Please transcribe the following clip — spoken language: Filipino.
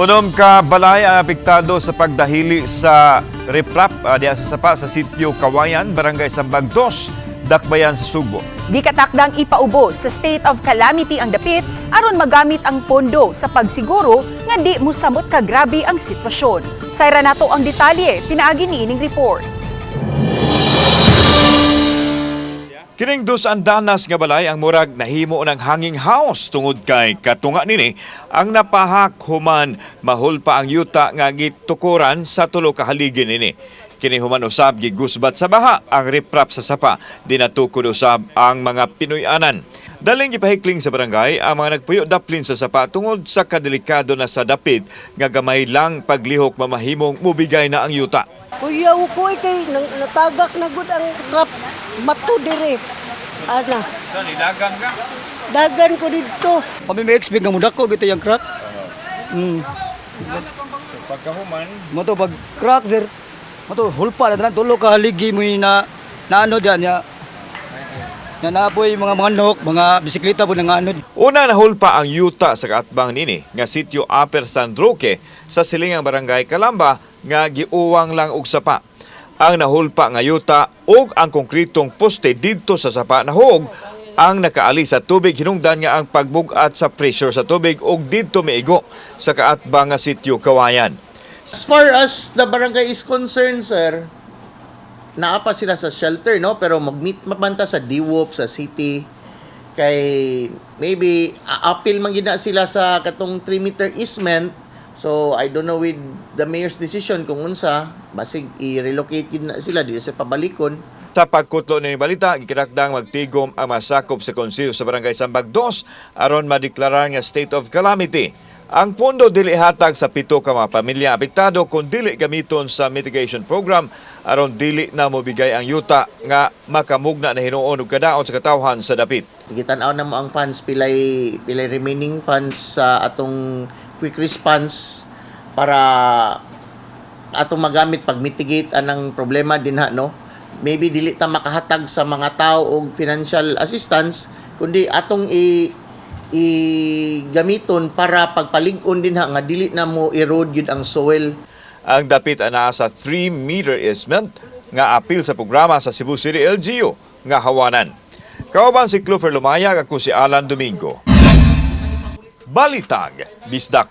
Unom ka balay ang apektado sa pagdahili sa riprap diya sa sapa sa sitio Kawayan, Barangay Sambag 2, Dakbayan sa Subo. Di katakdang ipaubos sa state of calamity ang dapit aron magamit ang pondo sa pagsiguro nga di mosamot ka grabe ang sitwasyon. Sayra nato ang detalye pinaagi niining report. Kining dos andanas nga balay ang murag nahimo ng hanging house tungod kay katunga nini ang napahak human mahul pa ang yuta nga gitukuran sa tulo ka haligi nini. Kini human usab gigusbat sa baha ang riprap sa sapa dinatukod usab ang mga Pinoy-anan. Daling gipahikling sa barangay ang mga nagpuyo daplin sa sapa tungod sa kadelikado na sa dapit nga gamay lang paglihok mamahimong mubigay na ang yuta. Kuya ko kay natagak na gud ang trap bato dire. Ana. Sani dagang ka? Dagan ko dito. Kami may expect nga mudak ko gito yung crack. Pagkahuman, Mo to pag crack sir. Mo to hulpa na tanan tulo ka haligi mo na ano diyan ya. Na napoy mga manok, mga bisikleta po nanganod. una nahul pa ang yuta sa kaatbang nini nga sitio Upper San Roque sa silingang barangay Calamba nga giuwang lang og sapa. Ang nahulpa nga yuta ug ang konkretong poste didto sa sapa nahog ang nakaali sa tubig hinungdan nga ang pagbugat sa pressure sa tubig ug didto miigo sa kaatbang nga sitio Kawayan. As far as the barangay is concerned, sir, naapa sila sa shelter, no? Pero mag-meet mapanta sa DWOP, sa city, kay maybe appeal man gina sila sa katong 3-meter easement. So, I don't know with the mayor's decision kung unsa, basig i-relocate gid na sila dito sa pabalikon. Sa pagkutlo ni balita, gikinakdang magtigom ang masakop sa konseyo sa barangay Sambag 2 aron madeklarar nga state of calamity. Ang pondo dili hatag sa 7 ka mga pamilya apektado kung dili gamiton sa mitigation program aron dili na mobigay ang yuta nga makamugna na hinuon og kadaot sa katawhan sa dapit. Sige, tanaw na mo ang funds, pilay remaining funds sa atong quick response para atong magamit pag mitigate anang problema din ha, no? Maybe dili ta makahatag sa mga tao og financial assistance kundi atong gamiton para pagpalig-on din ha nga dili na mo erode gyud ang soil. Ang dapit anaa sa 3-meter easement nga apil sa programa sa Cebu City LGU nga hawanan. Kauban si Clover Lumayag, ako si Alan Domingo. Balitag, Bisdak.